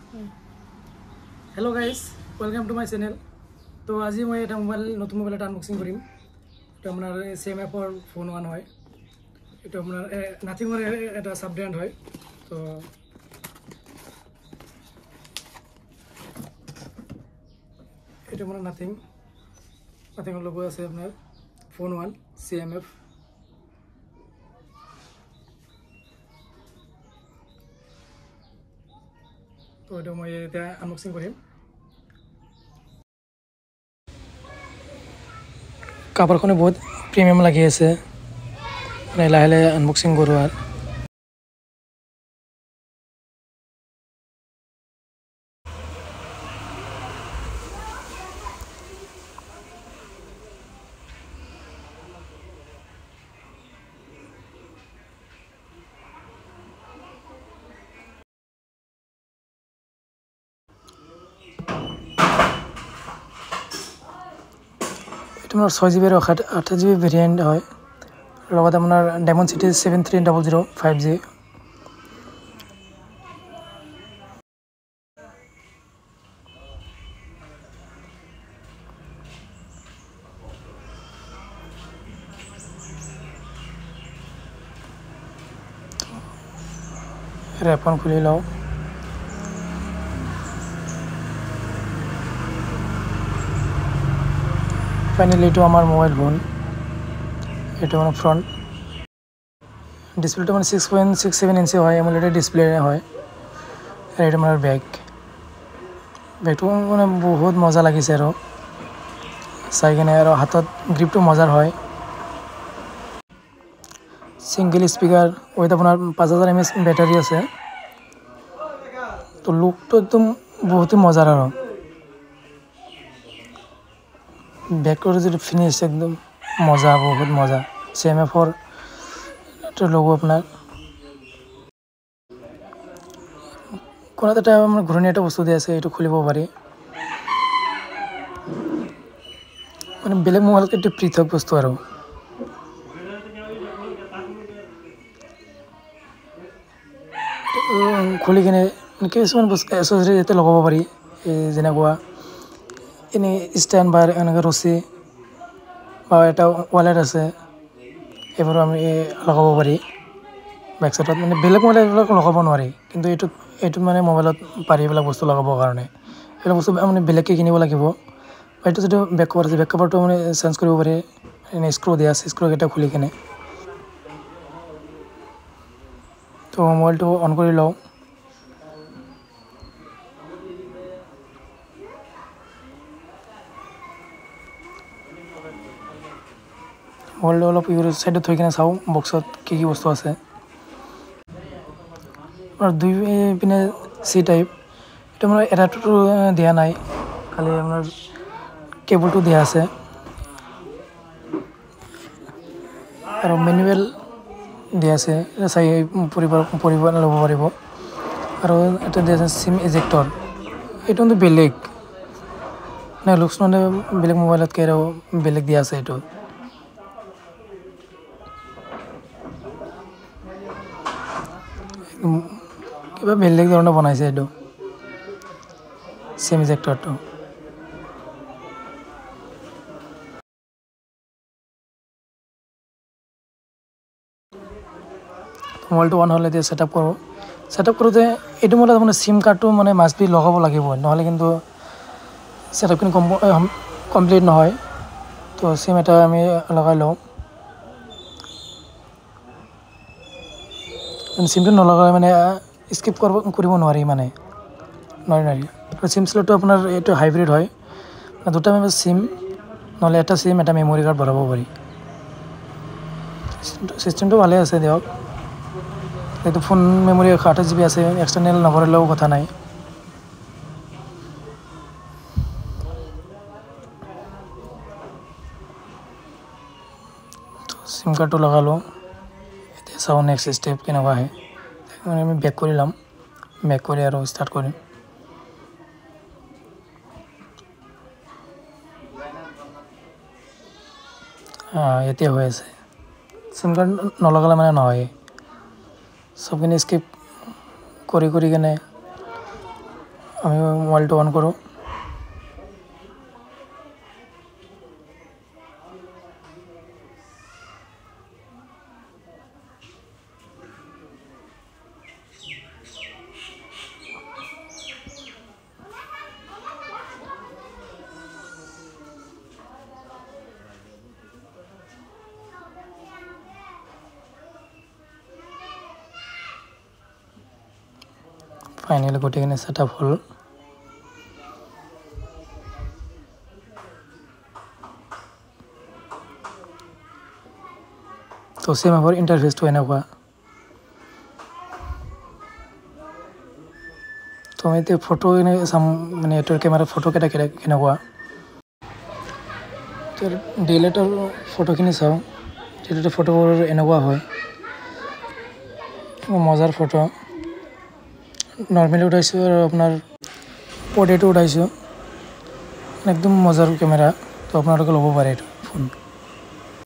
Hello guys, welcome to my channel. তো আজি মই এটা নতুন মোবাইল এটা আনবক্সিং কৰিম। এটা আপোনাৰ CMF ৰ ফোন ওৱান হয়। এটা আপোনাৰ নাথিংৰ এটা সাব ব্ৰ্যান্ড হয়। তো এটা আপোনাৰ নাথিংৰ লোগো আছে আপোনাৰ ফোন ওৱান CMF। তো এটা মই এটা আনবক্সিং কৰিম। কাপড়খনে বহুত প্ৰিমিয়াম লাগি আছে, লাহে লাহে আনবক্সিং কৰোঁ আৰু এটা আপোনাৰ 6GB 8GB ভেৰিয়েণ্ট হয়। লগত আপোনাৰ Dimensity 7300 5G। ৰেপন খুলি লওঁ। ফাইনেলি এইটো আমাৰ মোবাইল ফোন। এইটো মানে ফ্ৰণ্ট ডিসপ্লেটো মানে 6.67 ইঞ্চি হয়, এমোলেড ডিসপ্লে হয়। আৰু এইটো মানে বেগটো মানে বহুত মজা লাগিছে আৰু চাই কিনে, আৰু হাতত গ্ৰিপটো মজাৰ হয়। সিঙ্গেল স্পিকাৰ উইথ আপোনাৰ 5000 mAh বেটাৰী আছে। তো লুকটো একদম বহুতেই মজাৰ আৰু বেগটোৰ যিটো ফিনিছ একদম মজা, বহুত মজা। CMF-ৰ এইটো লোগো আপোনাৰ কোনোত এটা মানে ঘূৰণি এটা বস্তু দিয়া আছে, এইটো খুলিব পাৰি। মানে বেলেগ মোবাইলতকৈ এইটো পৃথক বস্তু আৰু খুলি কিনে কিছুমান বস্তু এচেছৰি ইয়াতে লগাব পাৰি, যেনেকুৱা এনে ষ্টেণ্ড বা এনেকৈ ৰছী বা এটা ৱালেট আছে, এইবোৰো আমি লগাব পাৰি বেক চাইডত। মানে বেলেগ মোবাইলত এইবিলাক লগাব নোৱাৰি, কিন্তু এইটোত মানে মোবাইলত পাৰি এইবিলাক বস্তু লগাবৰ কাৰণে। এইবিলাক বস্তু মানে বেলেগকৈ কিনিব লাগিব। এইটো যিটো বেক কভাৰ আছে, বেক কভাৰটো মানে চেঞ্জ কৰিব পাৰি। এনে স্ক্ৰু দিয়া আছে, স্ক্ৰুকেইটা খুলি কিনে। তো মোবাইলটো অন কৰি লওঁ। মোবাইলটো অলপ চাইডত থৈ কিনে চাওঁ বক্সত কি কি বস্তু আছে। আপোনাৰ দুই পিনে চি টাইপ, এইটো মানে এডাপ্টাৰটো দিয়া নাই, খালি আপোনাৰ কেবলটো দিয়া আছে। আৰু মেনুৱেল দিয়া আছে, চাই পঢ়িব ল'ব পাৰিব। আৰু এটা দিয়া আছে চিম ইজেক্টৰ, এইটো কিন্তু বেলেগ নাই, লুকছ মানে বেলেগ মোবাইলতকৈ আৰু বেলেগ দিয়া আছে। এইটো কিবা বেলেগ ধৰণে বনাইছে এইটো চিম ইজেক্টৰটো। মোবাইলটো অন হ'লে এতিয়া ছেটআপ কৰোঁ। ছেটআপ কৰোঁতে এইটো মোবাইলত আপোনাৰ চিম কাৰ্ডটো মানে মাষ্ট বি লগাব লাগিবই, নহ'লে কিন্তু ছেটআপখিনি কমপ্লিট নহয়। তো চিম এটা আমি লগাই লওঁ। চিমটো নলগালে মানে স্কিপ কৰিব নোৱাৰি, মানে নোৱাৰি। আৰু চিম শ্লটটো আপোনাৰ এইটো হাইব্ৰিড হয়, দুটা চিম নহ'লে এটা চিম এটা মেমৰি কাৰ্ড ভৰাব পাৰি। চিষ্টেমটো ভালে আছে দিয়ক। এইটো ফোন মেমৰি 28GB আছে, এক্সটাৰ্নেল নভৰালেও কথা নাই। চিম কাৰ্ডটো লগালোঁ। এতিয়া চাওঁ নেক্সট ষ্টেপ কেনেকুৱা আহে। মানে আমি বেক কৰি ল'ম, বেক কৰি আৰু ষ্টাৰ্ট কৰিম। এতিয়া হৈ আছে। চিম কাৰ্ড নলগালে মানে নহয়, চবখিনি স্কিপ কৰি কিনে আমি মোবাইলটো অন কৰোঁ। ফাইনেলি গোটেইখিনি ছেট আপ হ'ল। তো চেম এপৰ ইণ্টাৰফেচটো এনেকুৱা। তো আমি এতিয়া ফটো এনে চাম, মানে এইটোৰ কেমেৰাত ফটোকেইটা কেনেকুৱা। তো ডিএলএটাৰ ফটোখিনি চাওঁ, ডিএলএটাৰ ফটোবোৰ এনেকুৱা হয়, মজাৰ ফটো। নৰ্মেলি উঠাইছোঁ আৰু আপোনাৰ পৰ্ট্ৰেটো উঠাইছোঁ, একদম মজাৰ কেমেৰা। তো আপোনালোকে ল'ব পাৰে এইটো ফোন।